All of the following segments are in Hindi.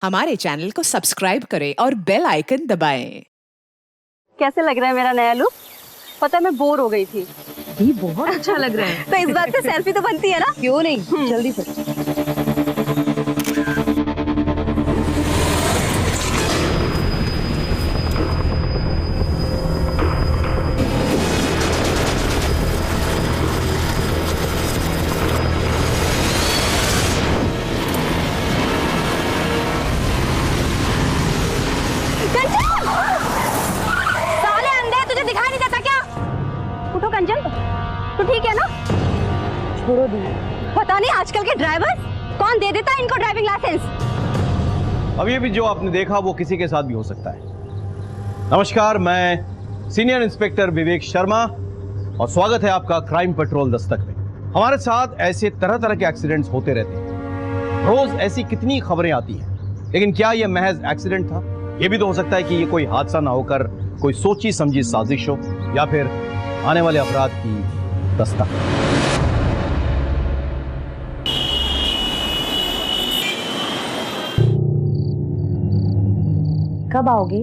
हमारे चैनल को सब्सक्राइब करें और बेल आइकन दबाएं। कैसे लग रहा है मेरा नया लुक? पता है मैं बोर हो गई थी। ये बहुत अच्छा लग रहा है। तो इस बात पे सेल्फी तो बनती है ना? क्यों नहीं, जल्दी से। साले अंधे, तुझे दिखाई नहीं देता क्या? उठो कंचन, तू ठीक है ना? छोड़ो दी। पता नहीं आजकल के ड्राइवर कौन दे देता है इनको ड्राइविंग लाइसेंस। अब ये भी जो आपने देखा वो किसी के साथ भी हो सकता है। नमस्कार, मैं सीनियर इंस्पेक्टर विवेक शर्मा और स्वागत है आपका क्राइम पेट्रोल दस्तक में। हमारे साथ ऐसे तरह तरह के एक्सीडेंट्स होते रहते हैं। रोज ऐसी कितनी खबरें आती हैं, लेकिन क्या यह महज एक्सीडेंट था? यह भी तो हो सकता है कि ये कोई हादसा ना होकर कोई सोची समझी साजिश हो या फिर आने वाले अपराध की दस्तक। कब आओगे?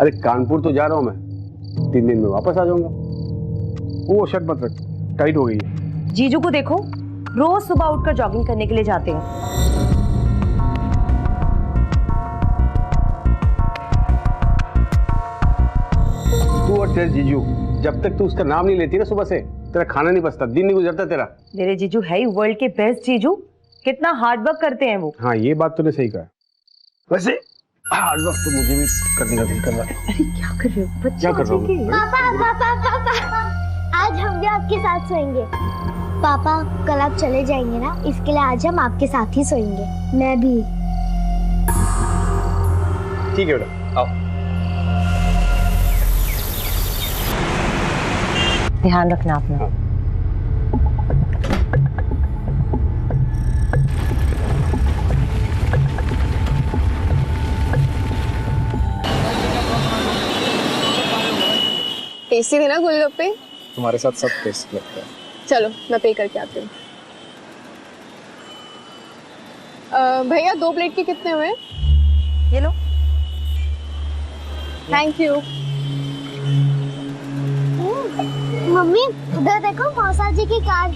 अरे कानपुर तो जा रहा हूँ मैं, 3 दिन में वापस आ जाऊंगा। वो शर्ट मत रख, टाइट हो गई है। जीजू को देखो, रोज सुबह उठकर जॉगिंग करने के लिए जाते हैं। तू और तेरे जीजू, जब तक तू उसका नाम नहीं लेती ना सुबह से, तेरा खाना नहीं बचता, दिन नहीं गुजरता तेरा। मेरे जीजू है ही वर्ल्ड के बेस्ट जीजू। कितना हार्ड वर्क करते हैं वो। हाँ, ये बात तूने सही कहा। वैसे हार्ड वर्क तो मुझे भी करने का दिल कर रहा है। अरे क्या कर रहे हो? बच्चे क्या कर रहा हूँ? पापा, आज हम भी आपके साथ सोएंगे। पापा, कल आप चले जाएंगे ना, इसके लिए आज हम आपके साथ ही सोएंगे। मैं भी। ठीक है बेटा, आओ। ध्यान रखना अपना। टेस्टी थे ना गोलगप्पे? तुम्हारे साथ सब टेस्ट लगता है। चलो मैं पे करके आती हूँ। भैया 2 प्लेट के कितने हुए? ये लो। Thank you. मम्मी, उधर देखो मौसा जी की कार।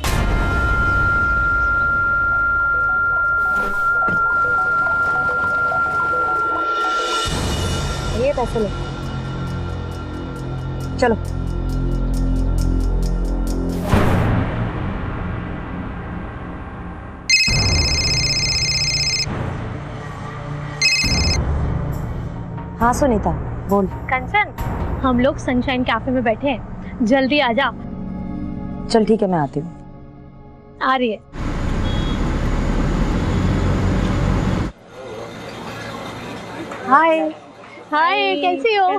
ये पैसे लो। चलो। हाँ सुनीता, बोल। कंचन, हम लोग सनशाइन कैफे में बैठे हैं, जल्दी आ जा। चल ठीक है, मैं आती हूँ। आ रही है। हाय। हाय, कैसी हो?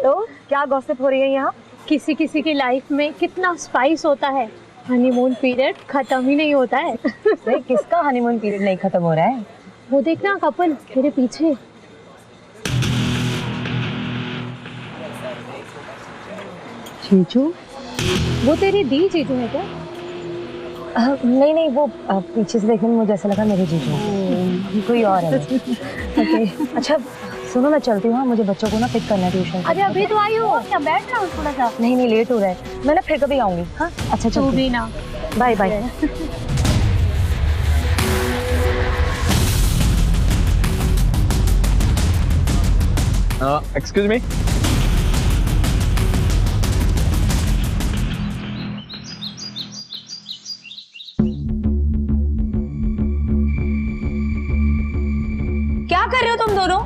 तो क्या गॉसिप हो रही है यहाँ? किसी किसी की लाइफ में कितना स्पाइस होता है, हनीमून पीरियड खत्म ही नहीं होता है। नहीं, किसका हनीमून पीरियड नहीं खत्म हो रहा है? वो देखना कपल तेरे पीछे। जीजू? वो तेरी दी जीजू है क्या? नहीं नहीं, वो पीछे से देखने में मुझे ऐसा लगा मेरे जीजू हैं। कोई और है। ओके, अच्छा सुनो, मैं चलती हूँ। मुझे बच्चों को ना पिक करना है ट्यूशन। अरे अभी तो आई हो, क्या बैठ रहा हूँ थोड़ा सा। नहीं नहीं, लेट हो रहा है। मैं ना फिर कभी आऊंगी। हाँ अच्छा, तू चल भी ना। Bye bye. Excuse me. क्या कर रहे हो तुम दोनों?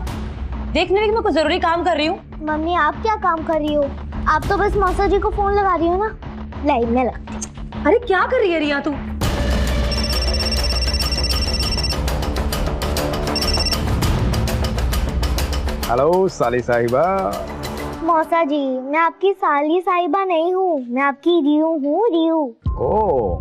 देखने में कि मैं कुछ जरूरी काम कर रही हूँ। मम्मी, आप क्या काम कर रही हो? आप तो बस मौसा जी को फोन लगा रही हो ना। लाइन में लगा। अरे क्या कर रही है रिया तू? हेलो साली साहिबा। मौसा जी, मैं आपकी साली साहिबा नहीं हूँ, मैं आपकी रियू हूँ, रियू। ओ,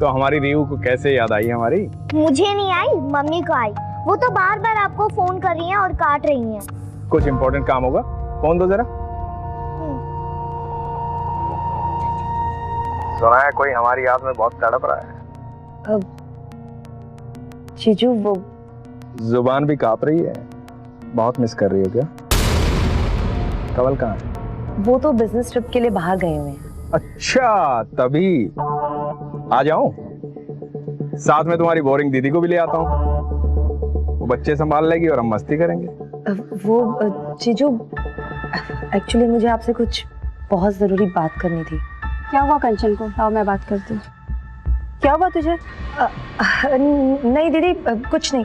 तो हमारी रियू को कैसे याद आई हमारी? मुझे नहीं आई, मम्मी को आई। वो तो बार बार आपको फोन कर रही हैं और काट रही हैं। कुछ इम्पोर्टेंट काम होगा, फोन दो जरा। सुना है कोई हमारी याद में बहुत तड़प रहा है। जीजू, वो जुबान भी कांप रही है। बहुत मिस कर रही हो क्या? कवल कहाँ है? वो तो बिजनेस ट्रिप के लिए बाहर गए हुए हैं। अच्छा, तभी। आ जाऊं? साथ में तुम्हारी बोरिंग दीदी को भी ले आता हूँ। वो बच्चे संभाल लेगी और हम मस्ती करेंगे। जीजू, एक्चुअली मुझे आपसे कुछ बहुत जरूरी बात करनी थी। क्या हुआ कंचन को? आओ मैं बात करती हूँ। क्या हुआ तुझे? नहीं दीदी, कुछ नहीं,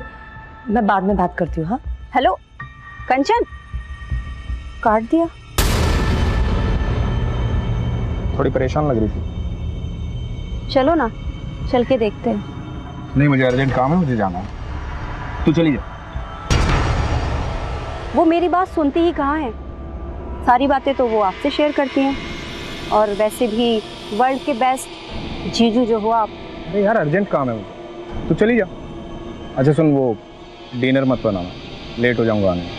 मैं बाद में बात करती हूँ। हाँ, हेलो कंचन, काट दिया? थोड़ी परेशान लग रही थी। चलो ना, चल के देखते हैं। नहीं, मुझे अर्जेंट काम है, मुझे जाना है। तू चली जा। वो मेरी बात सुनती ही कहाँ है? सारी बातें तो वो आपसे शेयर करती हैं, और वैसे भी वर्ल्ड के बेस्ट जीजू जो हो आप। अरे यार, अर्जेंट काम है मुझे, तू चली जा। अच्छा सुन, वो डिनर मत बनाना, लेट हो जाऊंगा आने में।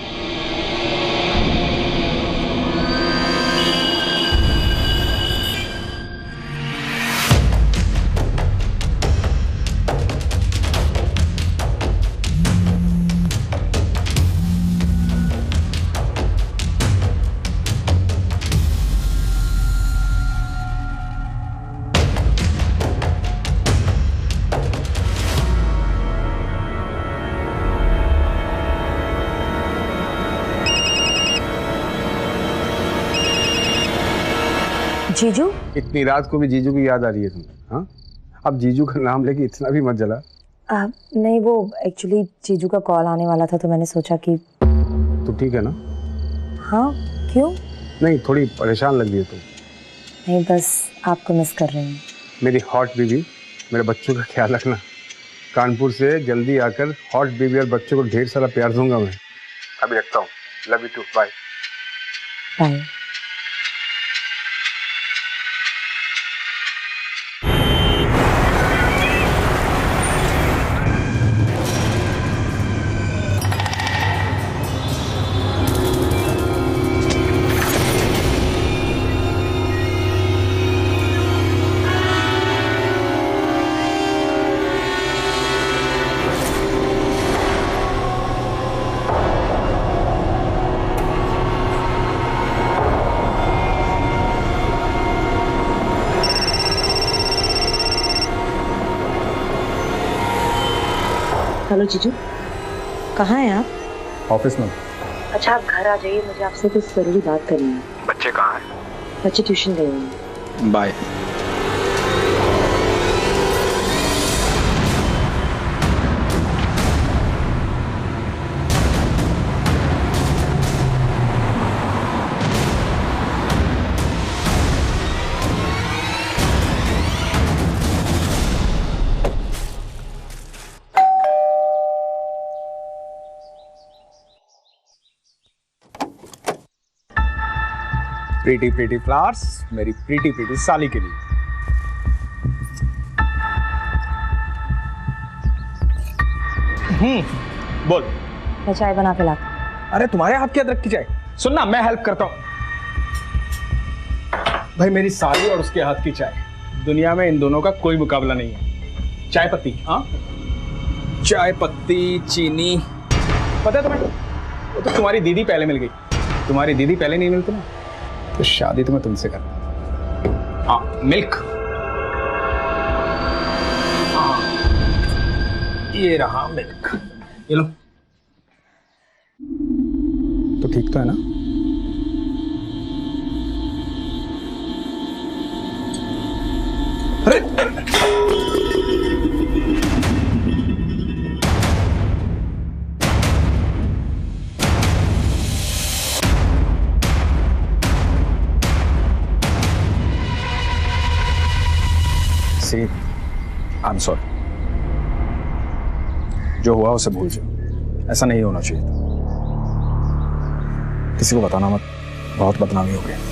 जीजू, इतनी रात को भी जीजू की याद आ रही है तुम्हें? हाँ, अब जीजू का नाम लेके इतना भी मत जला। नहीं, वो एक्चुअली जीजू का कॉल आने वाला था तो मैंने सोचा कि। तो ठीक है ना? हाँ, क्यों? नहीं, थोड़ी परेशान लग रही है तुम। नहीं, बस आपको मिस कर रही हूँ। मेरी हॉट बीबी, मेरे बच्चों का ख्याल रखना। कानपुर से जल्दी आकर हॉट बीबी और बच्चों को ढेर सारा प्यार दूंगा मैं। अभी रखता हूँ। Love you too, bye bye. Hello जीजू, कहाँ हैं आप? ऑफिस में। अच्छा, आप घर आ जाइए, मुझे आपसे कुछ जरूरी बात करनी है। बच्चे कहाँ हैं? बच्चे ट्यूशन गए हुए हैं। बाय। प्रीटी प्रीटी फ्लावर्स मेरी प्रीटी प्रीटी साली के लिए। बोल। मैं चाय बना के लाती। अरे तुम्हारे हाथ की अदरक की चाय? सुनना, मैं हेल्प करता हूँ। भाई, मेरी साली और उसके हाथ की चाय, दुनिया में इन दोनों का कोई मुकाबला नहीं है। चाय पत्ती, हाँ, चाय पत्ती, चीनी, पता है तुम्हें? वो तो तुम्हारी दीदी पहले मिल गई। तुम्हारी दीदी पहले नहीं मिलती ना, तो शादी तो मैं तुमसे करता। हाँ, मिल्क। हाँ, ये रहा मिल्क, ये लो। तो ठीक तो है ना? See, I'm sorry. जो हुआ उसे भूल जाओ, ऐसा नहीं होना चाहिए था। किसी को बताना मत, बहुत बदनामी हो गई।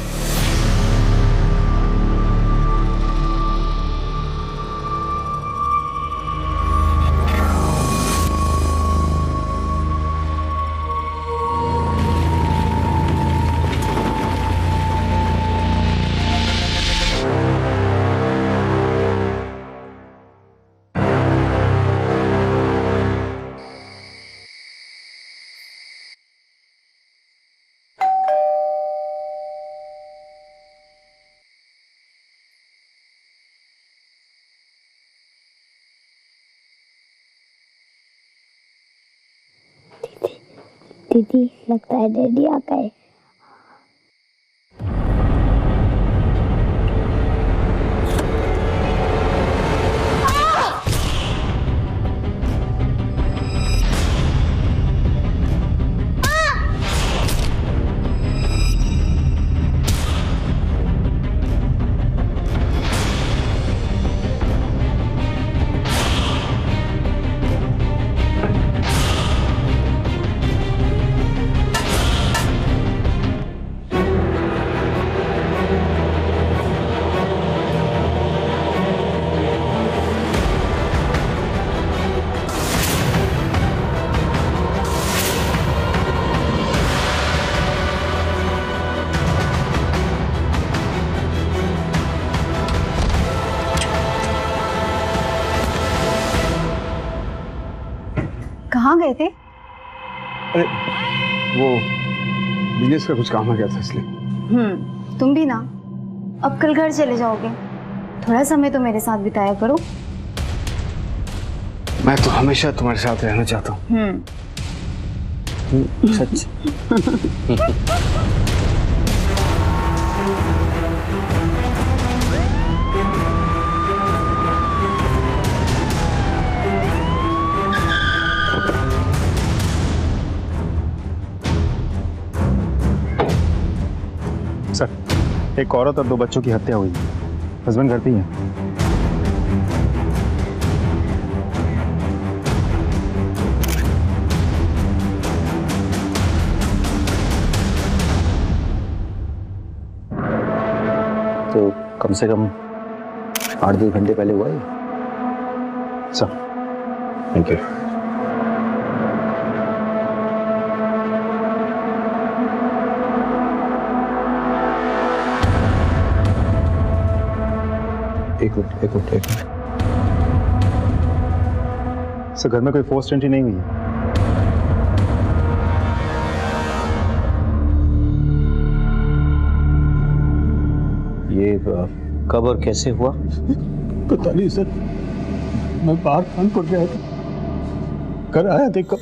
दीदी लगता है डैडी आ गए। कहाँ गए थे? अरे वो बिजनेस का कुछ काम आ गया था इसलिए। तुम भी ना, अब कल घर चले जाओगे, थोड़ा समय तो मेरे साथ बिताया करो। मैं तो हमेशा तुम्हारे साथ रहना चाहता हूँ। सच। सर, एक औरत और 2 बच्चों की हत्या हुई। हस्बैंड घर पे ही है। तो कम से कम 8-10 घंटे पहले हुआ है। Sir, thank you. एक मिनट। सर, घर में कोई फोर्स एंट्री नहीं हुई है। ये कब और कैसे हुआ? पता नहीं सर, मैं बाहर कानपुर गया था, घर आया देखा।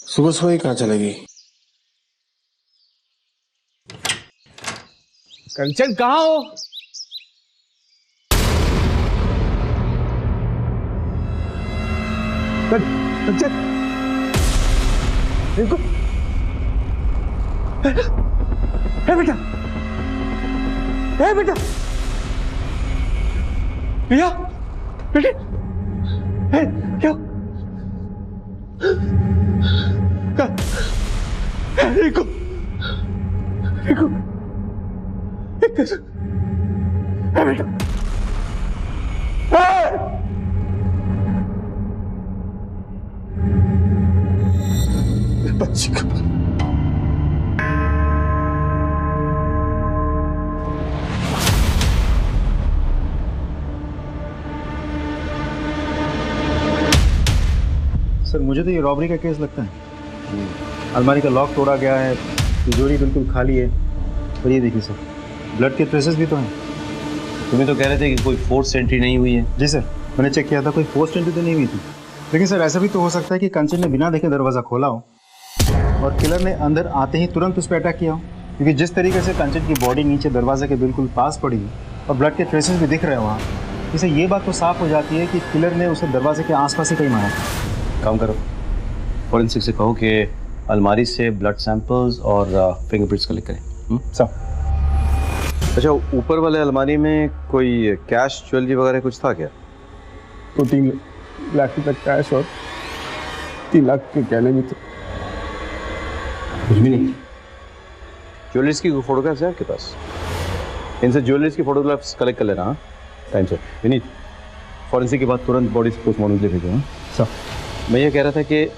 सुबह सुबह ही कहाँ चलेगी? कंचन कहाँ हो? कंचन, देखो, है बेटा, है बेटा, भैया, बेटे, है क्या? देखो, देखो, है बेटा, बच्ची को सर, मुझे तो ये रॉबरी का केस लगता है। अलमारी का लॉक तोड़ा गया है, तिजोरी बिल्कुल खाली है। और ये देखिए सर, ब्लड के ट्रेसेस भी तो हैं। तुम्हें तो कह रहे थे कि कोई फोर्स एंट्री नहीं हुई है। जी सर, मैंने चेक किया था, कोई फोर्स एंट्री तो नहीं हुई थी। लेकिन सर, ऐसा भी तो हो सकता है कि कंचन ने बिना देखे दरवाज़ा खोला हो और किलर ने अंदर आते ही तुरंत उस पर अटैक किया हो। क्योंकि जिस तरीके से कंचन की बॉडी नीचे दरवाजे के बिल्कुल पास पड़ी है और ब्लड के ट्रेसेस भी दिख रहे हैं वहाँ, इससे ये बात तो साफ हो जाती है कि किलर ने उसे दरवाजे के आसपास ही कहीं मारा। काम करो, फॉरेंसिक से कहो कि अलमारी से ब्लड सैंपल्स और फिंगरप्रिंट्स कलेक्ट करें। सर, अच्छा, ऊपर वाले अलमारी में कोई कैश ज्वेलरी वगैरह कुछ था क्या? 2-3 लाख रुपए कैश और 3 लाख के गहने भी थे। कुछ भी नहीं। ज्वेलरीज की फोटोग्राफ्स है आपके पास? इनसे ज्वेलरीज की फोटोग्राफ्स कलेक्ट कर लेना। हाँ, टाइम से। विनीत, फॉरेंसिक के बाद तुरंत बॉडी पोस्टमार्टम के लिए भेजो। सर, मैं ये कह रहा था कि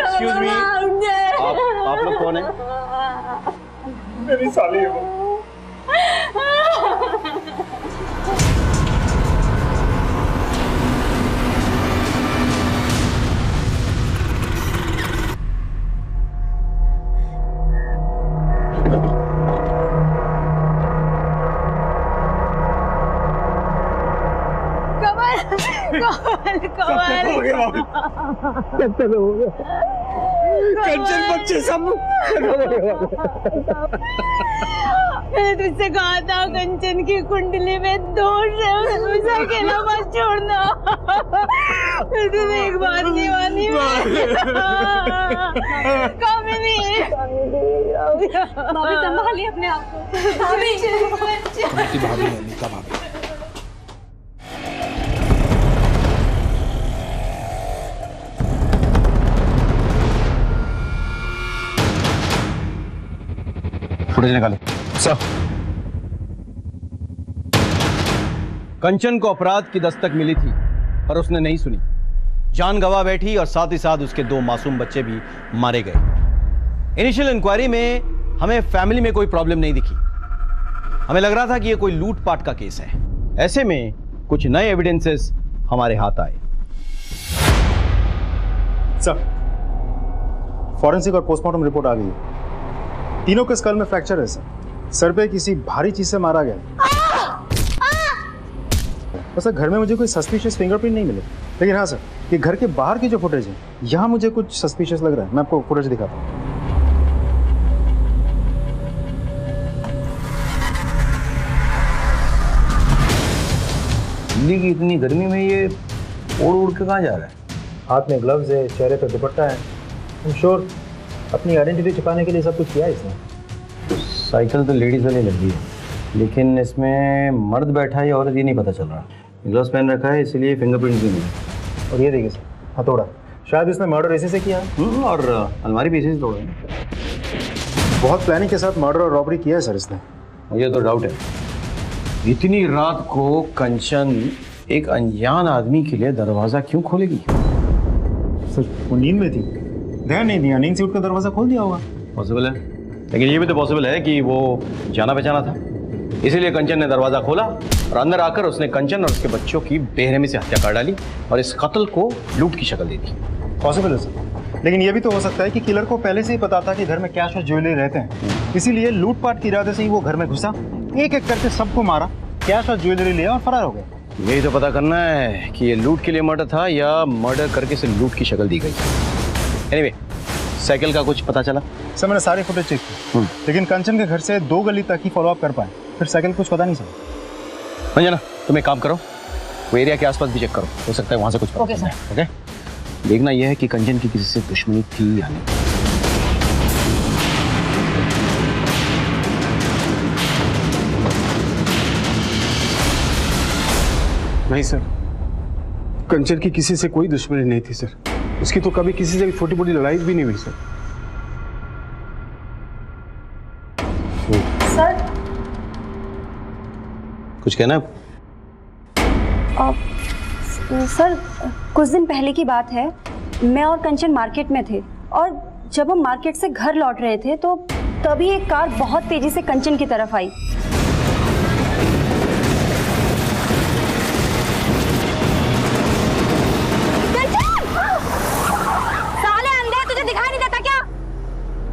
Excuse me, आप लोग कौन हैं? मेरी साली है वो। कंचन बच्चे सब मैंने तुझसे कहा था कंचन की कुंडली में दोष है, उसे अकेला मत छोड़ना। मैं तुझे एक बार की मानी कामिनी, भाभी संभालिए अपने आप को। भाभी नीता भाभी। फुटेज निकालो सर। कंचन को अपराध की दस्तक मिली थी पर उसने नहीं सुनी, जान गंवा बैठी और साथ ही साथ उसके 2 मासूम बच्चे भी मारे गए। इनिशियल इंक्वायरी में हमें फैमिली में कोई प्रॉब्लम नहीं दिखी, हमें लग रहा था कि यह कोई लूटपाट का केस है। ऐसे में कुछ नए एविडेंसेस हमारे हाथ आए। सर, फॉरेंसिक और पोस्टमार्टम रिपोर्ट आ गई है। तीनों के स्कल में फ्रैक्चर है सर। सर पे किसी भारी चीज से मारा गया। सर घर में मुझे कोई सस्पिशियस फिंगरप्रिंट नहीं मिले, लेकिन हाँ सर, ये घर के बाहर की जो फुटेज है यहाँ मुझे कुछ सस्पिशियस लग रहा है। मैं आपको फुटेज दिखाता हूँ। दिल्ली की इतनी गर्मी में ये उड़ उड़ के कहाँ जा रहा है? हाथ में ग्लव्स है, चेहरे पे दुपट्टा है। I'm sure अपनी आइडेंटिटी छुपाने के लिए सब कुछ किया है इसने। साइकिल तो लेडीज वाली लगी है, लेकिन इसमें मर्द बैठा है या औरत ये नहीं पता चल रहा। ग्लव्स पहन रखा है इसलिए फिंगरप्रिंट भी नहीं। और ये देखिए सर, हथौड़ा, शायद इसने मर्डर इसी से किया है। और अलमारी भी इसी से तोड़ा है। बहुत प्लानिंग के साथ मर्डर और रॉबरी किया है सर इसने। मुझे तो डाउट है, इतनी रात को कंचन एक अनजान आदमी के लिए दरवाजा क्यों खोलेगी? सर वो नींद में थी, ध्यान नहीं दिया, नींद से उठकर दरवाजा खोल दिया होगा। पॉसिबल है, लेकिन ये भी तो पॉसिबल है कि वो जाना पहचाना था, इसीलिए कंचन ने दरवाजा खोला और अंदर आकर उसने कंचन और उसके बच्चों की बेरहमी से हत्या कर डाली और इस कत्ल को लूट की शक्ल दे दी। पॉसिबल है सर, लेकिन ये भी तो हो सकता है कि किलर को पहले से ही पता था कि घर में कैश और ज्वेलरी रहते हैं, इसीलिए लूटपाट के इरादे से ही वो घर में घुसा, एक एक करके सबको मारा, कैश और ज्वेलरी लिया और फरार हो गया। यही तो पता करना है कि ये लूट के लिए मर्डर था या मर्डर करके से लूट की शक्ल दी गई। एनीवे, साइकिल का कुछ पता चला? सर मैंने सारी फुटेज चेक की, लेकिन कंचन के घर से 2 गली तक ही फॉलोअप कर पाए, फिर साइकिल कुछ पता नहीं चला। अंजना, तुम एक काम करो, वो एरिया के आसपास भी चेक करो, हो सकता है वहां से कुछ पता चले। ओके, देखना यह है कि कंचन की किसी से दुश्मनी थी या नहीं। नहीं सर, कंचन की किसी से कोई दुश्मनी नहीं थी सर। उसकी तो कभी किसी से भी छोटी मोटी लड़ाई भी नहीं हुई सर। सर कुछ कहना है? सर कुछ दिन पहले की बात है, मैं और कंचन मार्केट में थे और जब हम मार्केट से घर लौट रहे थे तो तभी एक कार बहुत तेजी से कंचन की तरफ आई।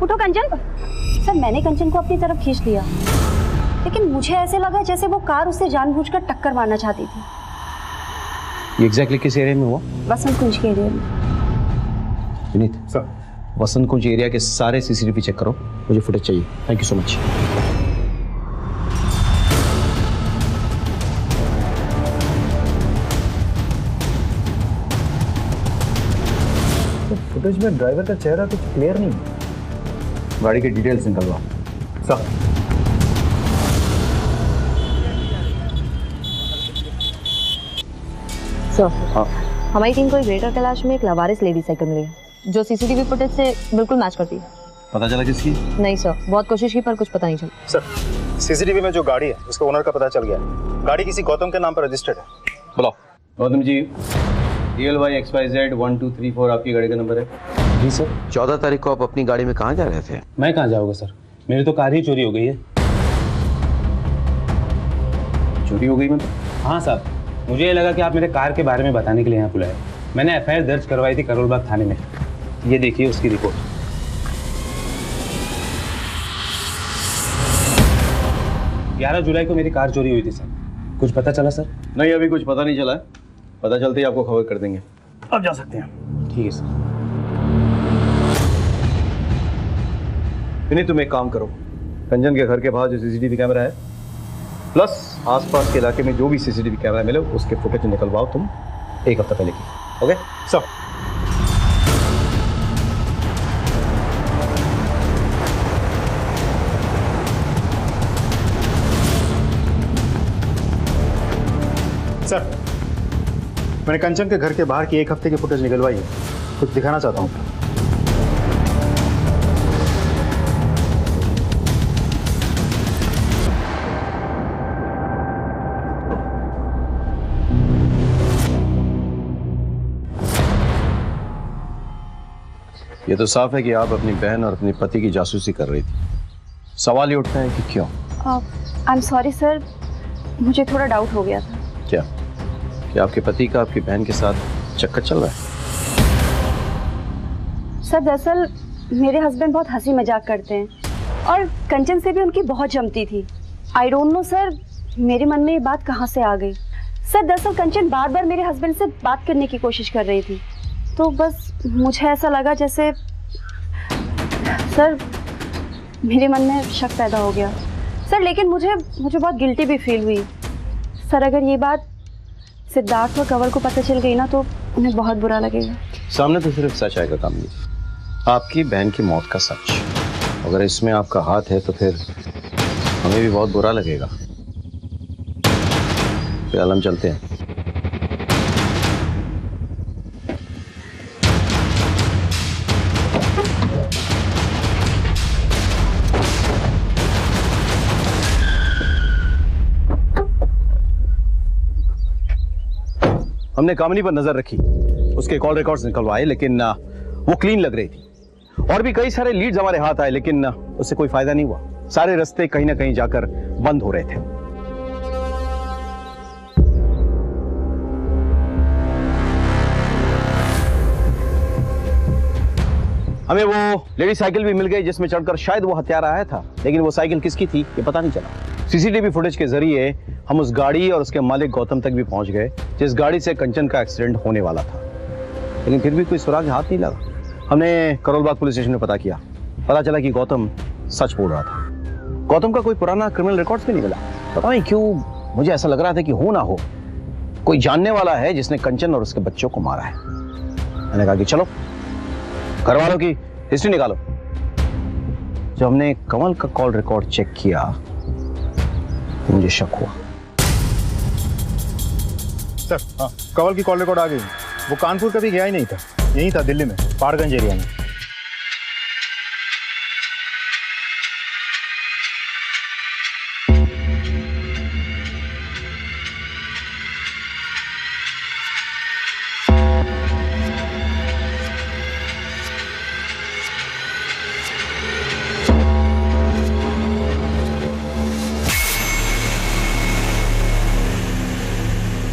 उठो कंचन। सर मैंने कंचन को अपनी तरफ खींच लिया, लेकिन मुझे ऐसे लगा जैसे वो कार उसे जानबूझकर टक्कर मारना चाहती थी। ये एग्जैक्टली किस एरिया में हुआ? वसंत कुंज के एरिया में। विनीत सर, वसंत कुंज एरिया के सारे सीसीटीवी चेक करो, मुझे फुटेज चाहिए। Thank you so much. Footage में ड्राइवर का चेहरा कुछ क्लियर नहीं है। गाड़ी के डिटेल्स निकलवा सर। सर हमारी टीम को एक ग्रेटर कैलाश में एक लवारिस लेडी साइकिल मिली है जो सीसीटीवी फुटेज से बिल्कुल मैच करती है। पता चला किसकी? नहीं सर, बहुत कोशिश की पर कुछ पता नहीं चला। सर सीसीटीवी में जो गाड़ी है उसके ओनर का पता चल गया है। गाड़ी किसी गौतम के नाम पर रजिस्टर्ड है। बुलाओ। गौतम जी, DLY XYZ 1234 आपकी गाड़ी का नंबर है? जी सर। 14 तारीख को आप अपनी गाड़ी में कहाँ जा रहे थे? मैं कहाँ जाऊँगा सर, मेरी तो कार ही चोरी हो गई है। चोरी हो गई मतलब? हाँ साहब, मुझे ये लगा कि आप मेरे कार के बारे में बताने के लिए यहाँ बुलाए। मैंने एफआईआर दर्ज करवाई थी करोलबाग थाने में। ये देखिए उसकी रिपोर्ट। 11 जुलाई को मेरी कार चोरी हुई थी सर। कुछ पता चला सर? नहीं, अभी कुछ पता नहीं चला है। पता चलते ही आपको खबर कर देंगे। अब जा सकते हैं। ठीक है सर। नहीं, तुम एक काम करो, कंचन के घर के बाहर जो सीसीटीवी कैमरा है प्लस आसपास के इलाके में जो भी सीसीटीवी कैमरा मिले उसके फुटेज निकलवाओ तुम 1 हफ्ता पहले की। Okay sir. सर, मैंने कंचन के घर के बाहर की 1 हफ्ते की फुटेज निकलवाई है, कुछ दिखाना चाहता हूँ। ये तो साफ है कि आप अपनी बहन और अपने पति की जासूसी कर रही थी। सवाल ये उठता है कि क्यों? आई एम सॉरी सर, मुझे थोड़ा डाउट हो गया था। क्या कि आपके पति का आपकी बहन के साथ चक्कर चल रहा है? सर दरअसल मेरे हस्बैंड बहुत हंसी मजाक करते हैं और कंचन से भी उनकी बहुत जमती थी। आई डोंट नो सर, मेरे मन में ये बात कहाँ से आ गई। सर दरअसल कंचन बार बार मेरे हस्बैंड से बात करने की कोशिश कर रही थी, तो बस मुझे ऐसा लगा जैसे सर मेरे मन में शक पैदा हो गया सर। लेकिन मुझे बहुत गिल्टी भी फील हुई सर। अगर ये बात सिद्धार्थ और कंवल को पता चल गई ना तो उन्हें बहुत बुरा लगेगा। सामने तो सिर्फ सच आएगा कामनी, आपकी बहन की मौत का सच। अगर इसमें आपका हाथ है तो फिर हमें भी बहुत बुरा लगेगा। फिलहाल हम चलते हैं। हमने कामनी पर नजर रखी, उसके कॉल रिकॉर्ड्स निकलवाए, लेकिन वो क्लीन लग रही थी। और भी कई सारे लीड्स हमारे हाथ आए, लेकिन उससे कोई फायदा नहीं हुआ। सारे रास्ते कहीं ना कहीं जाकर बंद हो रहे थे। हमें वो लेडी साइकिल भी मिल गई जिसमें चढ़कर शायद वो हत्यारा आया था, लेकिन वो साइकिल किसकी थी ये पता नहीं चला। सीसीटीवी फुटेज के जरिए हम उस गाड़ी और उसके मालिक गौतम तक भी पहुंच गए जिस गाड़ी से कंचन का एक्सीडेंट होने वाला था, लेकिन फिर भी कोई सुराग हाथ नहीं लगा। हमने करोलबाग पुलिस स्टेशन में पता किया, पता चला कि गौतम सच बोल रहा था। गौतम का कोई पुराना क्रिमिनल रिकॉर्ड्स भी नहीं मिला। पता नहीं क्यों मुझे ऐसा लग रहा था कि हो ना हो कोई जानने वाला है जिसने कंचन और उसके बच्चों को मारा है। मैंने कहा कि चलो घर वालों की हिस्ट्री निकालो। जब हमने कंवल का कॉल रिकॉर्ड चेक किया तो मुझे शक हुआ। सर हाँ, कंवल की कॉल रिकॉर्ड आ गई। वो कानपुर कभी गया ही नहीं था, यही था दिल्ली में, पहाड़गंज एरिया में।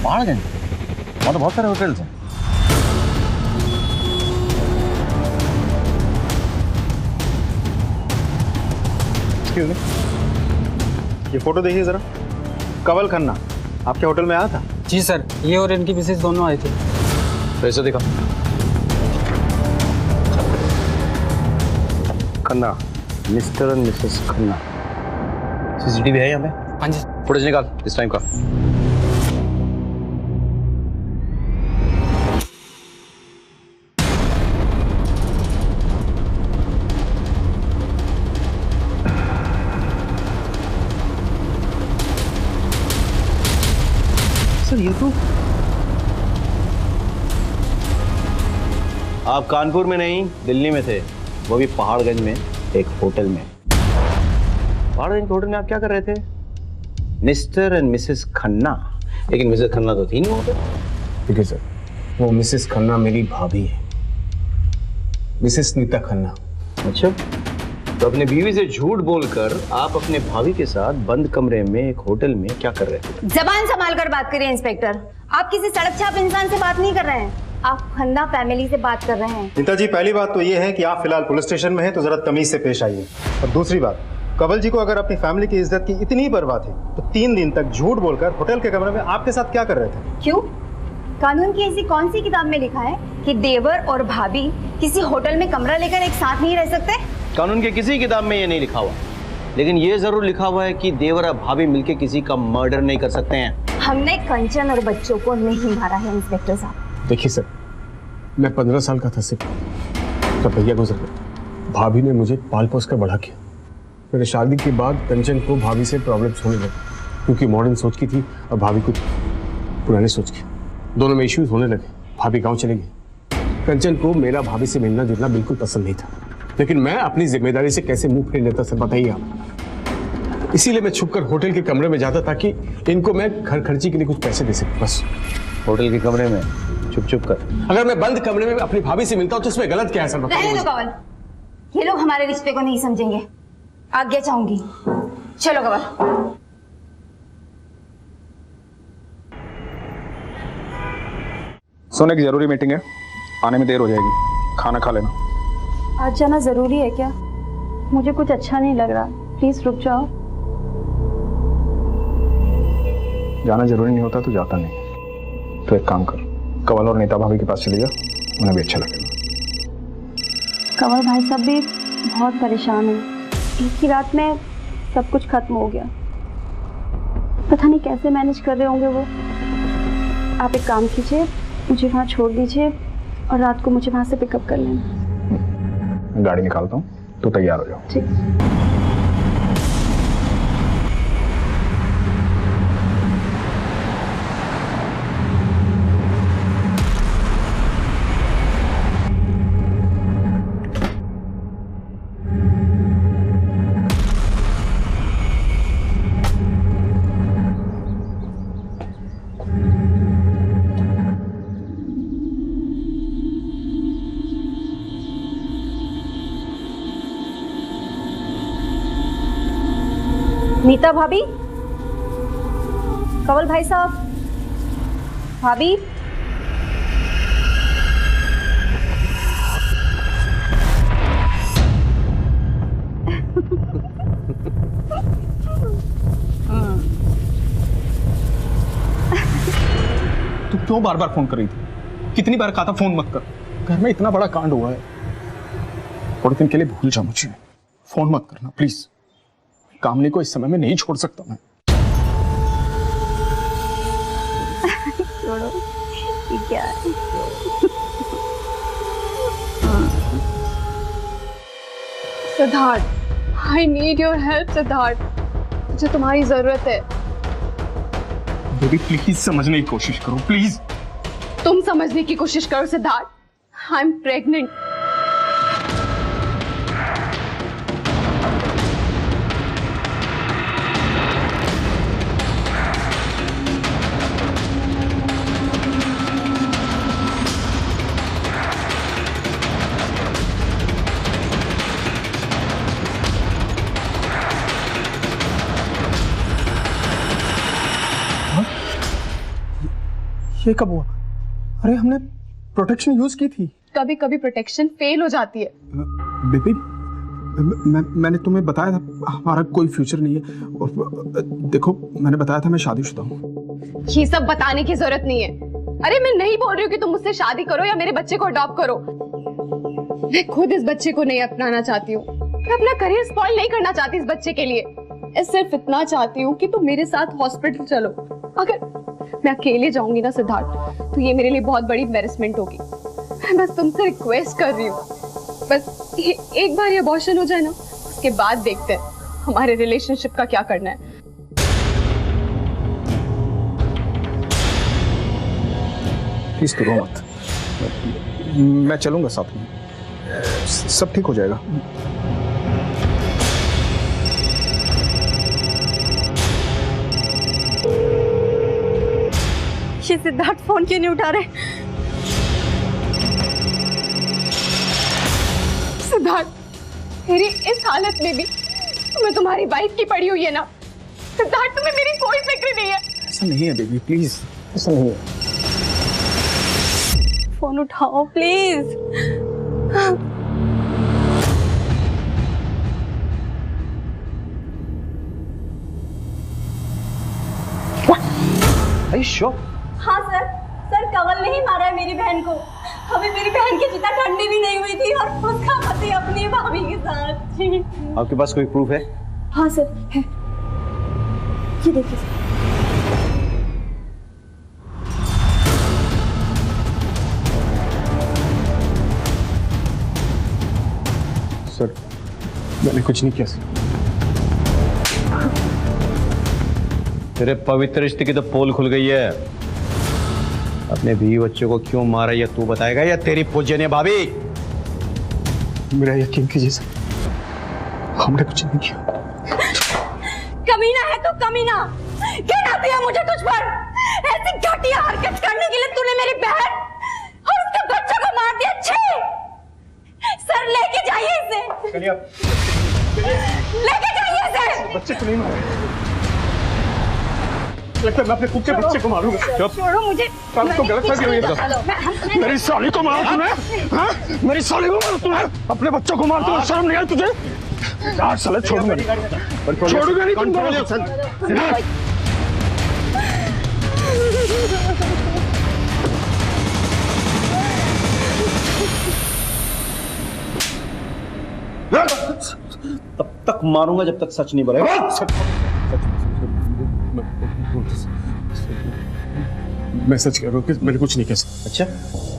पहाड़गंज वहाँ तो बहुत सारे होटल्स हैं। एक्सक्यूज मी, ये फोटो देखिए जरा। कंवल खन्ना आपके होटल में आया था? जी सर, ये और इनकी मिसेज दोनों आए थे। पैसे दिखा। Khanna, mister and Mrs Khanna. CCTV है यहाँ पे? हाँ जी। फुटेज निकाल इस टाइम का। सर ये तो आप कानपुर में नहीं दिल्ली में थे, वो भी पहाड़गंज में एक होटल में। पहाड़गंज के होटल में आप क्या कर रहे थे? Mister and Mrs Khanna. लेकिन मिसेस खन्ना तो थी नहीं वहाँ पे। ठीक है सर, वो मिसेस खन्ना मेरी भाभी है, मिसेस नीता खन्ना। अच्छा, तो अपने बीवी से झूठ बोलकर आप अपने भाभी के साथ बंद कमरे में एक होटल में क्या कर रहे थे? जबान संभाल कर बात करिए इंस्पेक्टर। आप किसी सड़क छाप इंसान से बात नहीं कर रहे हैं, आप फंदा फैमिली से बात कर रहे हैं। नीता जी, पहली बात तो ये है कि आप फिलहाल पुलिस स्टेशन में हैं, तो जरा तमीज से पेश आइए। और दूसरी बात, कंवल जी को अगर अपनी फैमिली की इज्जत की इतनी परवाह थी तो 3 दिन तक झूठ बोलकर होटल के कमरे में आपके साथ क्या कर रहे थे? क्यों? कानून की ऐसी कौन सी किताब में लिखा है कि देवर और भाभी किसी होटल में कमरा लेकर एक साथ नहीं रह सकते? कानून के किसी किताब में ये नहीं लिखा हुआ, लेकिन ये जरूर लिखा हुआ है कि देवर और भाभी मिलकर किसी का मर्डर नहीं कर सकते हैं। हमने कंचन और बच्चों को नहीं मारा है इंस्पेक्टर साहब। देखिए सर, मैं 15 साल का था सिर्फ, तो भैया गुजर गए। भाभी ने मुझे पाल पोस कर बड़ा किया। मेरे शादी के बाद कंचन को भाभी से प्रॉब्लम्स होने लगे, क्योंकि मॉडर्न सोच की थी और भाभी कुछ पुराने सोच की। दोनों में इश्यूज होने लगे। भाभी गांव चले गई। कंचन को मेरा भाभी से मिलना जुलना बिल्कुल पसंद नहीं था, लेकिन मैं अपनी जिम्मेदारी से कैसे मुंह फेर लेता सर, बताइए आप। इसीलिए मैं छुपकर होटल के कमरे में जाता ताकि इनको मैं घर खर्ची के लिए कुछ पैसे दे सकूं, बस। होटल के कमरे में छुप कर? अगर मैं बंद कमरे में अपनी भाभी से मिलता हूं तो इसमें गलत क्या है सर? रहने दो कंवल, ये लोग हमारे रिश्ते को नहीं समझेंगे। आज्ञा चाहूंगी, चलो कंवल। सोने की जरूरी मीटिंग है, आने में देर हो जाएगी, खाना खा लेना। आज जाना जरूरी है क्या? मुझे कुछ अच्छा नहीं लग रहा, प्लीज रुक जाओ। जाना जरूरी नहीं होता तो जाता नहीं। तो एक काम कर, कंवल और नीता भाभी के पास चले जा, उन्हें भी अच्छा लगेगा। कंवल भाई साहब भी बहुत परेशान हैं। एक ही रात में सब कुछ खत्म हो गया। पता नहीं कैसे मैनेज कर रहे होंगे वो। आप एक काम कीजिए, मुझे वहाँ छोड़ दीजिए और रात को मुझे वहाँ से पिकअप कर लेना। गाड़ी निकालता हूँ, तो तैयार हो जाओ। ठीक। नीता भाभी, कंवल भाई साहब, भाभी। तू क्यों बार बार फोन कर रही थी? कितनी बार कहा था फोन मत कर? घर में इतना बड़ा कांड हुआ है, थोड़े दिन के लिए भूल जा मुझे। फोन मत करना प्लीज। कामनी को इस समय में नहीं छोड़ सकता मैं। छोड़ो, ये क्या है? Siddharth, I need your help Siddharth, मुझे तुम्हारी जरूरत है। बेबी प्लीज समझने की कोशिश करो, प्लीज। तुम समझने की कोशिश करो सिद्धार्थ, आई एम प्रेग्नेंट। ये कब हुआ? अरे हमने प्रोटेक्शन यूज की थी। कभी कभी प्रोटेक्शन फेल हो जाती है। बेबी मैंने तुम्हें बताया था हमारा कोई फ्यूचर नहीं है। और देखो मैंने बताया था मैं शादीशुदा हूँ। ये सब बताने की जरूरत नहीं है। अरे मैं नहीं बोल रही हूँ कि तुम मुझसे शादी करो या मेरे बच्चे को अडॉप्ट करो। मैं खुद इस बच्चे को नहीं अपनाना चाहती हूँ। मैं अपना करियर स्पॉइल नहीं करना चाहती इस बच्चे के लिए। मैं सिर्फ इतना चाहती हूँ कि तुम मेरे साथ हॉस्पिटल चलो। अगर मैं अकेले जाऊंगी ना सिद्धार्थ, तो ये मेरे लिए बहुत बड़ी एम्बैरेसमेंट होगी। मैं बस तुमसे रिक्वेस्ट कर रही हूँ, बस एक बार ये अबॉर्शन हो जाए ना, उसके बाद देखते हैं हमारे रिलेशनशिप का क्या करना है। प्लीज करो मत, मैं चलूंगा साथ में, सब ठीक हो जाएगा। ये सिद्धार्थ फोन क्यों नहीं उठा रहे? सिद्धार्थ, मेरी इस हालत में भी तुम्हें तुम्हारी वाइफ की पड़ी हुई है ना, सिद्धार्थ तुम्हें मेरी कोई फिक्र नहीं है। ऐसा नहीं है बेबी, प्लीज ऐसा नहीं है। फोन उठाओ प्लीज। हाँ सर, कमल ने ही मारा है मेरी बहन को। अभी मेरी बहन की चिता ठंडी भी नहीं हुई थी और उसका पति अपनी भाभी के साथ। आपके पास कोई प्रूफ है? हाँ सर है, ये देखिए सर। मैंने कुछ नहीं किया सर। तेरे पवित्र रिश्ते की तो पोल खुल गई है। अपने बीवी बच्चों को क्यों मारा ये तू बताएगा या तेरी पूजनीय भाभी? मेरा यकीन कीजिए सर, हमने कुछ नहीं किया। कमीना है तो कमीना, गिराती है मुझे तुझ पर। ऐसी घटिया हरकत करने के लिए तूने मेरी बहन और उसके बच्चों को मार दिया। छे सर, लेके जाइए इसे, लेके जाइए इसे। बच्चे को नहीं मारे, लगता है मैं अपने खुद के बच्चे को मारूंगा। छोड़ो मुझे, तो गलत फैसला हुई। मेरी साली को मारा तूने, हाँ? मेरी साली को मारा तूने, अपने बच्चों को मारते हो, शर्म नहीं आई तुझे? यार साले छोड़ूंगा नहीं, छोड़ूंगा नहीं तुम दोनों। तब तक मारूंगा जब तक सच नहीं बोलेगा। मैं सच कह रहा हूँ कि मैंने कुछ नहीं किया। अच्छा,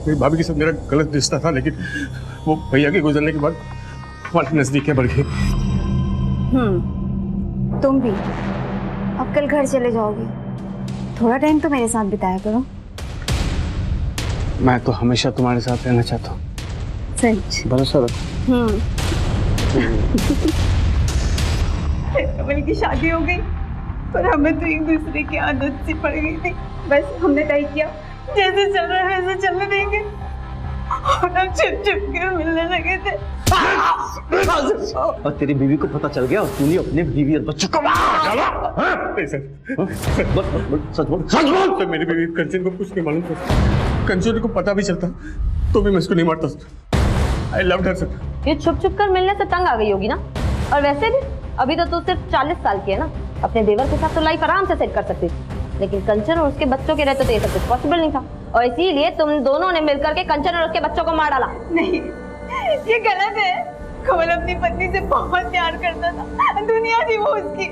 मेरी भाभी के साथ मेरा गलत रिश्ता था, लेकिन वो भैया के गुजरने के बाद हमारी नजदीकियां बढ़ गई। तुम भी अब कल घर चले जाओगे, थोड़ा टाइम तो मेरे साथ बिताया करो। मैं तो हमेशा तुम्हारे साथ रहना चाहता हूँ। सच? भरोसा रखो। कमल की शादी हो गई पर हमें तो एक दूसरे की आदत सी पड़ गई थी। बस हमने तय किया जैसे चल रहा है वैसे चलने देंगे और हम चुप चुप के मिलने लगे थे। और तेरी बीवी को पता चल गया और तूने अपने बीवी और बच्चों को मारा। सच बोल। सर, मेरी बीवी कंचन को कुछ नहीं मालूम था। कंचन को पता भी चलता तो भी मैं इसको नहीं मारता। I loved her, sir. ये छुप छुप कर मिलने से तंग आ गई होगी ना। और वैसे भी अभी तो तू सिर्फ 40 साल की है ना, अपने देवर के साथ तो लाइफ आराम से सेट कर सकती थी, लेकिन कंचन और उसके बच्चों के रहते तो ये सब कुछ पॉसिबल नहीं था, और इसीलिए तुम दोनों ने मिलकर के कंचन और उसके बच्चों को मार डाला। नहीं, ये गलत है। कमल अपनी पत्नी से बहुत प्यार करता था, दुनिया थी वो उसकी।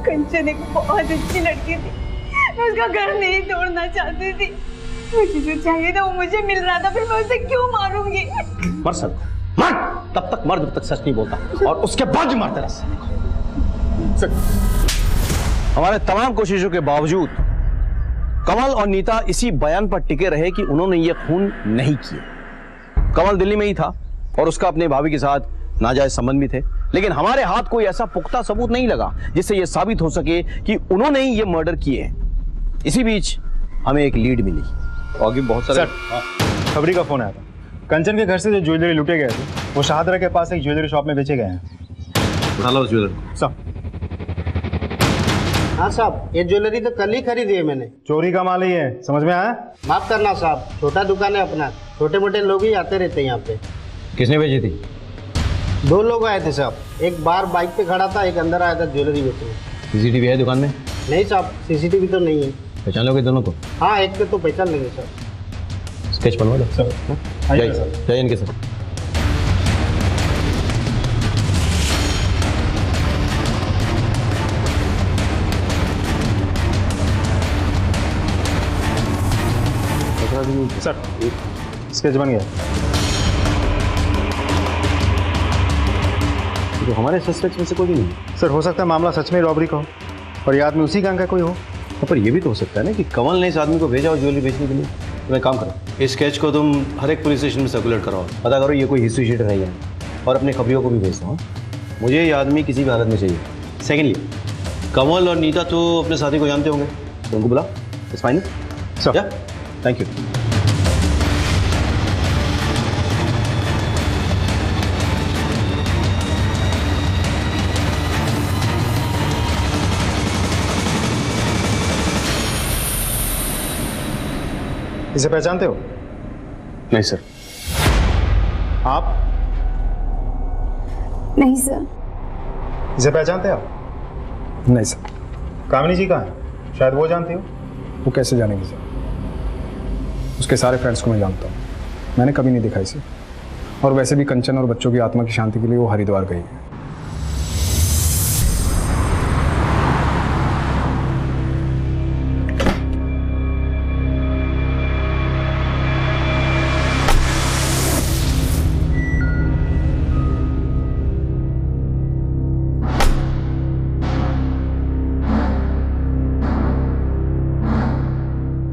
कंचन एक बहुत अच्छी लड़की थी, मैं उसका घर नहीं तोड़ना चाहती थी। मुझे जो चाहिए था वो मुझे मिल रहा था, फिर मैं उसे क्यों मारूंगी? मर सर, मर। तब तक मर जब तक सच नहीं बोलता, और उसके बाद भी मारते रह। हमारे तमाम कोशिशों के बावजूद कमल और नीता इसी बयान पर टिके रहे कि उन्होंने ये खून नहीं किया। कमल दिल्ली में ही था और उसका अपने भाभी के साथ नाजायज संबंध भी थे, लेकिन हमारे हाथ कोई ऐसा पुख्ता सबूत नहीं लगा जिससे यह साबित हो सके कि उन्होंने ही ये मर्डर किए हैं। इसी बीच हमें एक लीड मिली। आगे बहुत सारे खबरी का फोन आया था। कंचन के घर से जो ज्वेलरी लूटे गए थे वो शाहदरा के पास एक ज्वेलरी शॉप में बेचे गए हैं। उठा लो उस ज्वेलरी। सब। हाँ साहब, ये ज्वेलरी तो कल ही खरीदी है मैंने। चोरी का माल ही है, समझ में आया? माफ करना साहब, छोटा दुकान है अपना, छोटे मोटे लोग ही आते रहते हैं यहाँ पे। किसने भेजी थी? 2 लोग आए थे साहब, एक बाहर बाइक पे खड़ा था, एक अंदर आया था ज्वेलरी बेचने। सीसीटीवी है दुकान में? नहीं साहब, सीसीटीवी तो नहीं है। पहचान लोगे दोनों को? हाँ, एक पे तो पहचान लेंगे सर। स्केच बनवा दो सर। जय इनके सर। सर, स्केच बन गया। तो हमारे सस्पेक्ट में से कोई भी नहीं। सर, हो सकता है मामला सच में रॉबरी का हो और ये आदमी उसी गैंग का कोई हो। पर ये भी तो हो सकता है ना कि कमल ने इस आदमी को भेजा और ज्वेलरी बेचने के लिए। तो मैं काम करो, इस स्केच को तुम हर एक पुलिस स्टेशन में सर्कुलेट कराओ, पता करो ये कोई हिस्ट्री शीटर नहीं है, और अपने खबरियों को भी भेज दो। मुझे ये आदमी किसी भी हालत में चाहिए। सेकेंडली, कमल और नीता तो अपने साथी को जानते होंगे, तो उनको बुलाओ। It's fine sir. Thank you. इसे पहचानते हो? नहीं सर। आप? नहीं सर। इसे पहचानते हो? नहीं सर। कामिनी जी कहाँ है? शायद वो जानती हो। वो कैसे जानेगी सर? उसके सारे फ्रेंड्स को मैं जानता हूँ, मैंने कभी नहीं देखा इसे। और वैसे भी कंचन और बच्चों की आत्मा की शांति के लिए वो हरिद्वार गई है।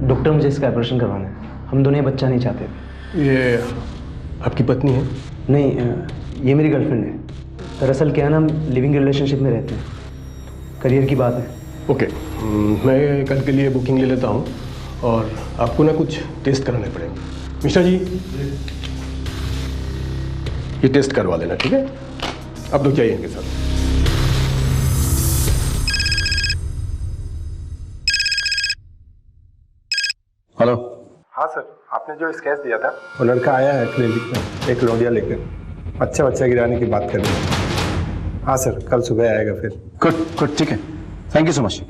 डॉक्टर, मुझे इसका ऑपरेशन करवाना है। हम दोनों बच्चा नहीं चाहते थे। ये आपकी पत्नी है? नहीं, ये मेरी गर्लफ्रेंड है। दरअसल क्या है ना, हम लिविंग रिलेशनशिप में रहते हैं, करियर की बात है। ओके, मैं कल के लिए बुकिंग ले लेता हूँ और आपको ना कुछ टेस्ट कराने पड़ेंगे। मिश्रा जी, ये टेस्ट करवा देना, ठीक है? आप लोग जाइए इनके साथ। हेलो। हाँ सर, आपने जो स्केच दिया था वो लड़का आया है क्लिनिक में एक लौंडिया लेकर। अच्छा बच्चा गिराने की बात कर रही है। हाँ सर, कल सुबह आएगा फिर। गुड गुड, ठीक है, thank you so much.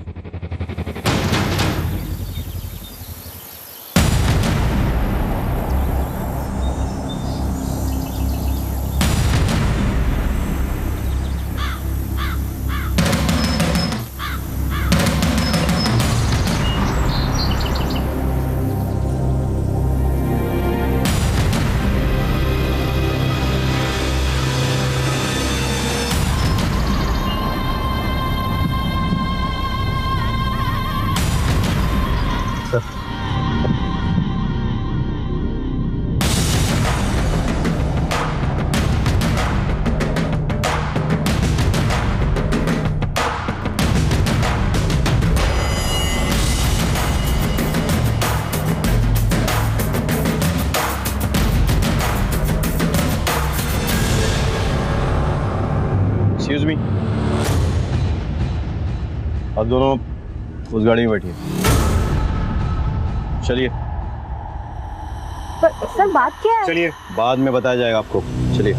Excuse me, आप दोनों उस गाड़ी में बैठिए। चलिए। पर सर बात क्या है? चलिए, बाद में बताया जाएगा आपको, चलिए।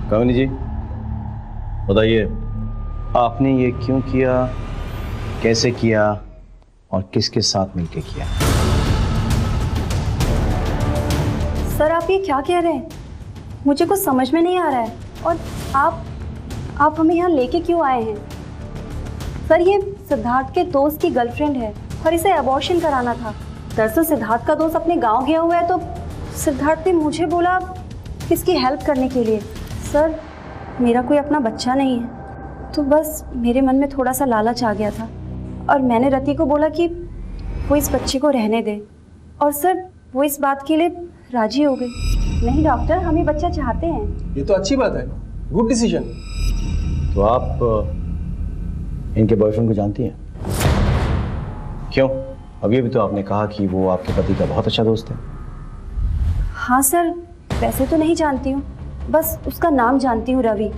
कामिनी जी, बताइए, आपने ये क्यों किया, कैसे किया और किसके साथ मिलकर किया? सर आप ये क्या कह रहे हैं? मुझे कुछ समझ में नहीं आ रहा है। और आप हमें यहाँ लेके क्यों आए हैं? सर ये सिद्धार्थ के दोस्त की गर्लफ्रेंड है और इसे अबॉर्शन कराना था। दरअसल सिद्धार्थ का दोस्त अपने गांव गया हुआ है, तो सिद्धार्थ ने मुझे बोला इसकी हेल्प करने के लिए। सर मेरा कोई अपना बच्चा नहीं है, तो बस मेरे मन में थोड़ा सा लालच आ गया था और मैंने रति को बोला कि वो इस बच्चे को रहने दे, और सर वो इस बात के लिए राजी हो गई। नहीं डॉक्टर, हम ये बच्चा चाहते हैं। ये तो अच्छी बात है, गुड डिसीजन। तो आप इनके बॉयफ्रेंड को जानती हैं? क्यों, अभी भी तो आपने कहा कि वो आपके पति का बहुत अच्छा दोस्त है। हाँ सर, वैसे तो नहीं जानती हूँ, बस उसका नाम जानती हूँ, रवि।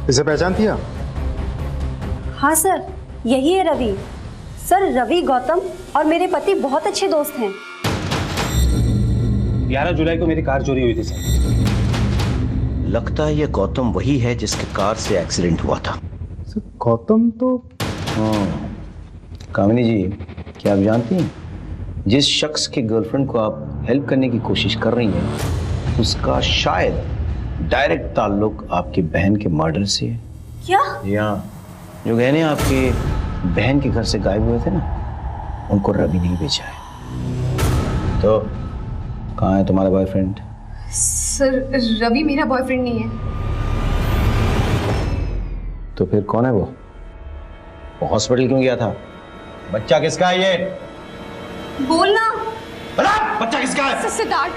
इसे पहचानती है? हाँ सर, यही है रवि। सर रवि गौतम और मेरे पति बहुत अच्छे दोस्त हैं। 11 जुलाई को मेरी कार चोरी हुई थी सर। लगता है ये गौतम वही है जिसके कार से एक्सीडेंट हुआ था। सर गौतम तो... कामिनी जी, क्या आप जानती हैं, जिस शख्स के गर्लफ्रेंड को आप हेल्प करने की कोशिश कर रही हैं, उसका शायद डायरेक्ट ताल्लुक आपकी बहन के मर्डर से है। क्या? या जो गहने आपके बहन के घर से गायब हुए थे ना, उनको रवि नहीं बेचा है। तो कहाँ है तुम्हारा बॉयफ्रेंड? सर रवि मेरा बॉयफ्रेंड नहीं है। तो फिर कौन है वो हॉस्पिटल क्यों गया था? बच्चा किसका है ये? बोलना। बता, बच्चा किसका है? सिद्धार्थ।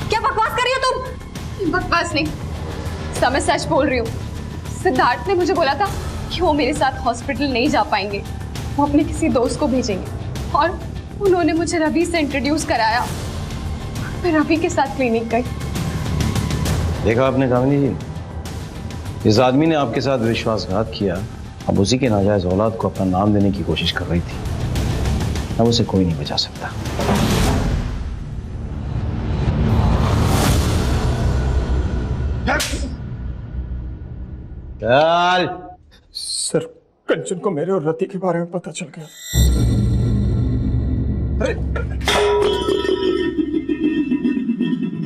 क्या बकवास कर रही हो तुम? बकवास नहीं, मैं सच बोल रही हूँ। सिद्धार्थ ने मुझे बोला था कि वो मेरे साथ हॉस्पिटल नहीं जा पाएंगे, वो अपने किसी दोस्त को भेजेंगे, और उन्होंने मुझे रवि से इंट्रोड्यूस कराया। मैं रवि के साथ क्लिनिक गई। देखा आपने कामिनी जी, इस आदमी ने आपके साथ विश्वासघात किया अब उसी के नाजायज औलाद को अपना नाम देने की कोशिश कर रही थी। अब उसे कोई नहीं बचा सकता। चल। सर, कंचन को मेरे और रति के बारे में पता चल गया।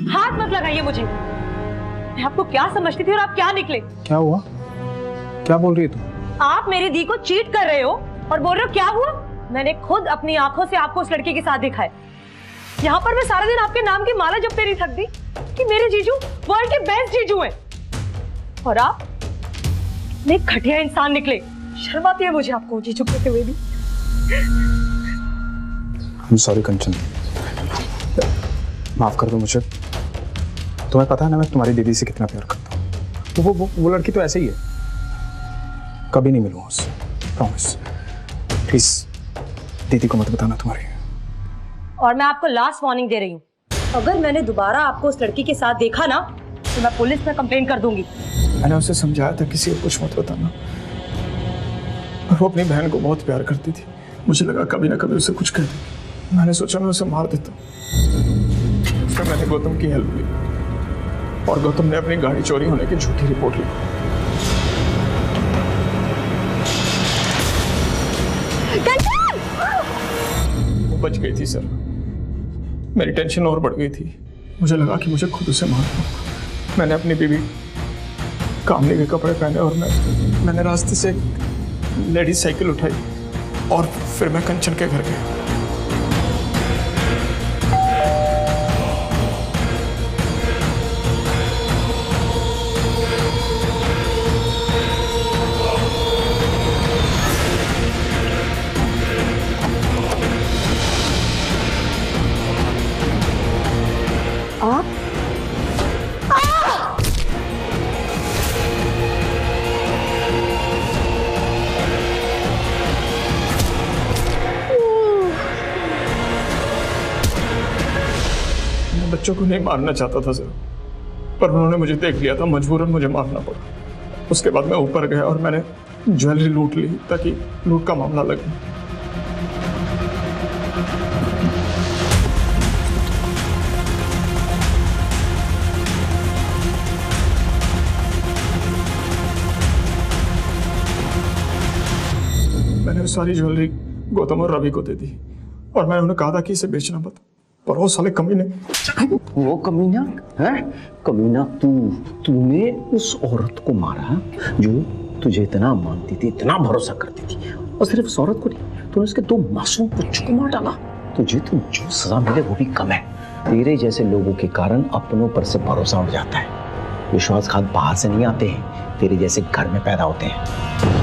हाथ मत लगाइए मुझे। मैं आपको क्या समझती थी और आप क्या निकले? क्या हुआ? क्या बोल रही है तू? आप मेरी दी को चीट कर रहे हो और बोल रहे हो क्या हुआ? मैंने खुद अपनी आंखों से आपको उस लड़के के साथ देखा है। यहाँ पर मैं सारा दिन आपके नाम की माला जपते नहीं थकती कि मेरे जीजू वर्ल्ड के बेस्ट जीजू हैं, और आप एक घटिया इंसान निकले। शर्म आती है मुझे आपको जीजू कहते हुए भी। सॉरी कंचन, माफ कर दो मुझे। तुम्हें पता है ना मैं तुम्हारी दीदी से कितना प्यार करता हूँ। तो वो लड़की तो ऐसे ही है, कभी नहीं मिलूंगा उससे, प्रॉमिस। प्लीज दीदी को मत बताना तुम्हारी। और मैं आपको लास्ट वार्निंग दे रही हूँ, अगर मैंने दोबारा आपको उस लड़की के साथ देखा ना तो मैं पुलिस में कंप्लेन कर दूंगी। मैंने उसे समझाया था किसी को कुछ मत बताना, और वो अपनी बहन को बहुत प्यार करती थी। मुझे लगा कभी ना कभी उसे कुछ कह देगी। मैंने सोचा मैं उसे मार देता हूँ। फिर मैंने गौतम की हेल्प ली और गौतम ने अपनी गाड़ी चोरी होने की झूठी रिपोर्ट ली। वो बच गई थी सर। मेरी टेंशन और बढ़ गई थी। मुझे लगा कि मुझे खुद उसे मारना होगा। मैंने अपनी बीवी कामनी के कपड़े पहने और मैंने रास्ते से लेडीज साइकिल उठाई और फिर मैं कंचन के घर गया। बच्चों को नहीं मारना चाहता था सर, पर उन्होंने मुझे देख लिया था, मजबूरन मुझे मारना पड़ा। उसके बाद मैं ऊपर गया और मैंने ज्वेलरी लूट ली ताकि लूट का मामला लगे। मैंने सारी ज्वेलरी गौतम और रवि को दे दी और मैंने उन्हें कहा था कि इसे बेचना मत, पर वो साले कमीने। वो कमीना है? कमीना तूने उस औरत को मारा जो तुझे इतना मानती थी, इतना भरोसा करती थी, और सिर्फ उस औरत को नहीं, तूने उसके 2 मासूम बच्चों को मार डाला। तुझे तो जो सजा मिले वो भी कम है। तेरे जैसे लोगों के कारण अपनों पर से भरोसा उठ जाता है। विश्वासघात बाहर से नहीं आते हैं, तेरे जैसे घर में पैदा होते हैं।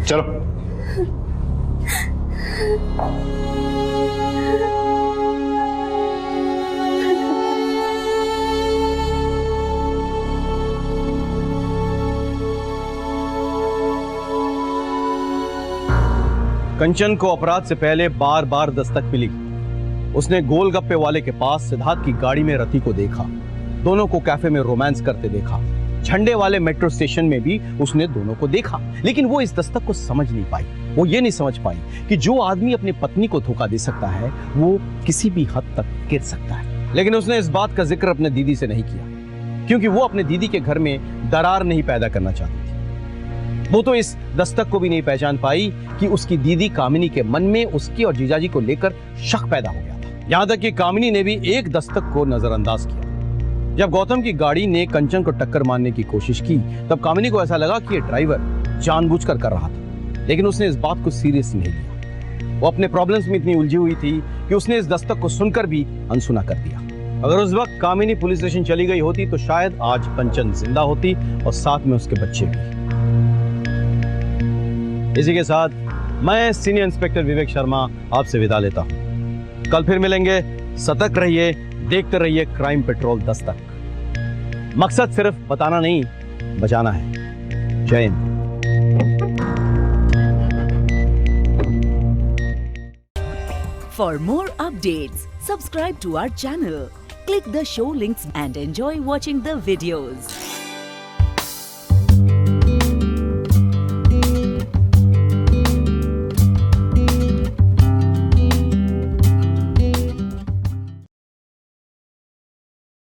चलो। कंचन को अपराध से पहले बार बार दस्तक मिली। उसने गोलगप्पे वाले के पास सिद्धार्थ की गाड़ी में रति को देखा, दोनों को कैफे में रोमांस करते देखा, झंडे वाले मेट्रो स्टेशन में भी उसने दोनों को देखा। लेकिन वो इस दस्तक को समझ नहीं पाई। वो ये नहीं समझ पाई कि जो आदमी अपनी पत्नी को धोखा दे सकता है वो किसी भी हद तक गिर सकता है। लेकिन उसने इस बात का जिक्र अपने दीदी से नहीं किया, क्योंकि वो अपने दीदी के घर में दरार नहीं पैदा करना चाहती थी। वो तो इस दस्तक को भी नहीं पहचान पाई कि उसकी दीदी कामिनी के मन में उसकी और जीजाजी को लेकर शक पैदा हो गया था। यहां तक कि कामिनी ने भी एक दस्तक को नजरअंदाज किया। जब गौतम की गाड़ी ने कंचन को टक्कर मारने की कोशिश की तब कामिनी को ऐसा लगा कि ये ड्राइवर जानबूझकर कर रहा था, लेकिन उसने इस बात को सीरियस नहीं लिया। वो अपने प्रॉब्लम्स में इतनी उलझी हुई थी कि उसने इस दस्तक को सुनकर भी अनसुना कर दिया। अगर उस वक्त कामिनी पुलिस स्टेशन चली गई होती तो शायद आज कंचन जिंदा होती और साथ में उसके बच्चे भी। इसी के साथ मैं सीनियर इंस्पेक्टर विवेक शर्मा आपसे विदा लेता हूं। कल फिर मिलेंगे। सतर्क रहिए, देखते रहिए क्राइम पेट्रोल दस्तक। मकसद सिर्फ बताना नहीं, बचाना है। जय Hind. For more updates, subscribe to our channel, click the show links and enjoy watching the videos.